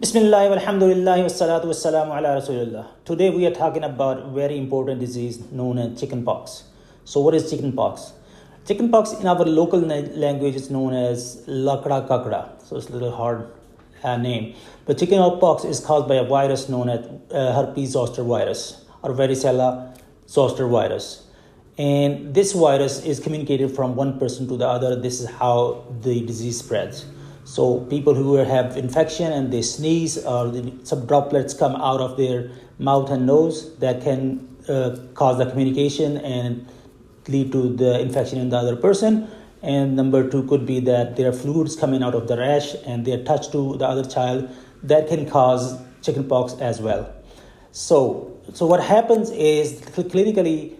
Bismillah, alhamdulillah, wassalatu wassalamu ala rasulillah. Today we are talking about a very important disease known as chickenpox. So what is chickenpox? Chickenpox in our local language is known as lakda kakda. So it's a little hard name. But chickenpox is caused by a virus known as herpes zoster virus or varicella zoster virus. And this virus is communicated from one person to the other. This is how the disease spreads. So people who have infection and they sneeze or some droplets come out of their mouth and nose that can cause the communication and lead to the infection in the other person. And number two could be that there are fluids coming out of the rash and their touch to the other child that can cause chickenpox as well. So what happens is clinically,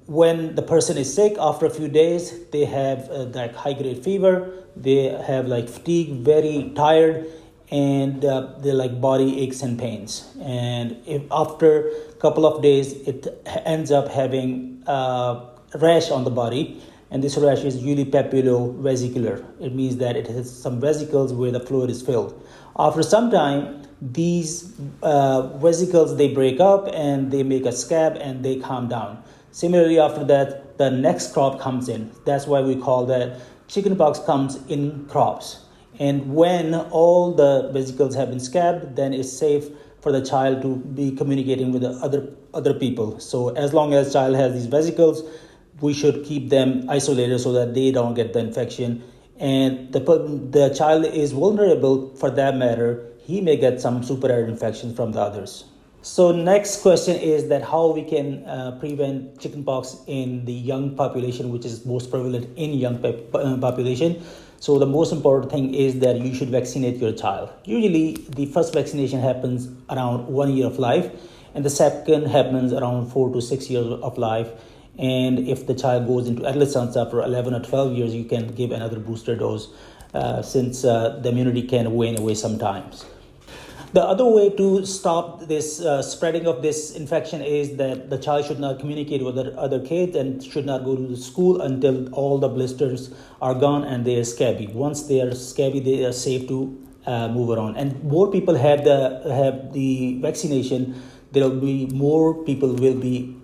when the person is sick, after a few days, they have like high-grade fever, they have like fatigue, very tired, and they're like body aches and pains. And if after a couple of days, it ends up having a rash on the body, and this rash is usually papulo-vesicular. It means that it has some vesicles where the fluid is filled. After some time, these vesicles, they break up and they make a scab and they calm down. Similarly, after that, the next crop comes in. That's why we call that chickenpox comes in crops. And when all the vesicles have been scabbed, then it's safe for the child to be communicating with the other people. So as long as child has these vesicles, we should keep them isolated so that they don't get the infection. And the child is vulnerable for that matter. He may get some superadded infections from the others. So next question is that how we can prevent chickenpox in the young population, which is most prevalent in young population. So the most important thing is that you should vaccinate your child. Usually the first vaccination happens around 1 year of life and the second happens around 4 to 6 years of life. And if the child goes into adolescence after 11 or 12 years, you can give another booster dose since the immunity can wane away sometimes. The other way to stop this spreading of this infection is that the child should not communicate with other kids and should not go to the school until all the blisters are gone and they are scabby. Once they are scabby, they are safe to move around. And more people have the vaccination, there will be more people will be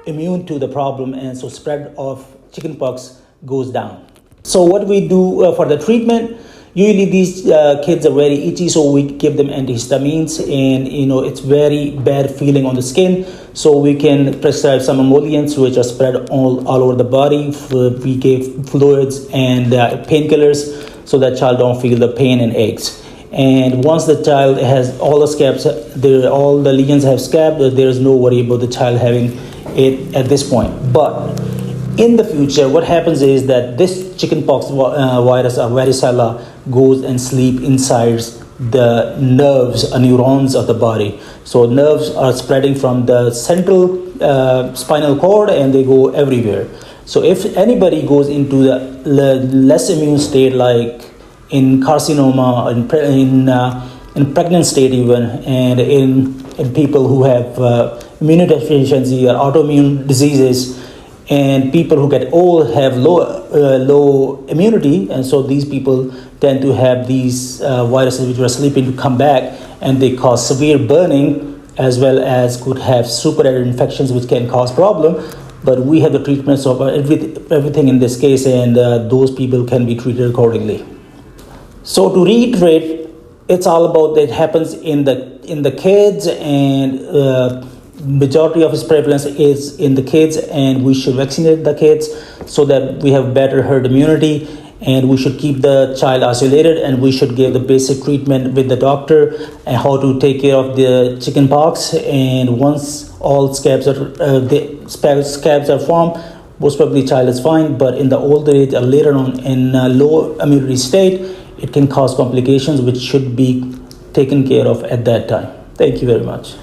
immune to the problem, and so spread of chickenpox goes down. So what we do for the treatment? Usually these kids are very itchy, so we give them antihistamines, and it's very bad feeling on the skin. So we can prescribe some emollients which are spread all over the body. We give fluids and painkillers so that child don't feel the pain and aches. And once the child has all the scabs, all the lesions have scabbed, there is no worry about the child having it at this point. But in the future, what happens is that this chickenpox virus or varicella goes and sleep inside the nerves or neurons of the body. So nerves are spreading from the central spinal cord and they go everywhere. So if anybody goes into the less immune state, like in carcinoma, in pregnant state even, and in people who have immunodeficiency or autoimmune diseases, and people who get old have low immunity, and so these people tend to have these viruses which are sleeping to come back, and they cause severe burning as well as could have superadded infections which can cause problem. But we have the treatments of everything in this case, and those people can be treated accordingly. So to reiterate, it's all about that happens in the kids, and majority of its prevalence is in the kids, and we should vaccinate the kids so that we have better herd immunity, and we should keep the child isolated, and we should give the basic treatment with the doctor and how to take care of the chickenpox. And once all scabs are formed, most probably child is fine. But in the older age or later on in low immunity state, it can cause complications which should be taken care of at that time. Thank you very much.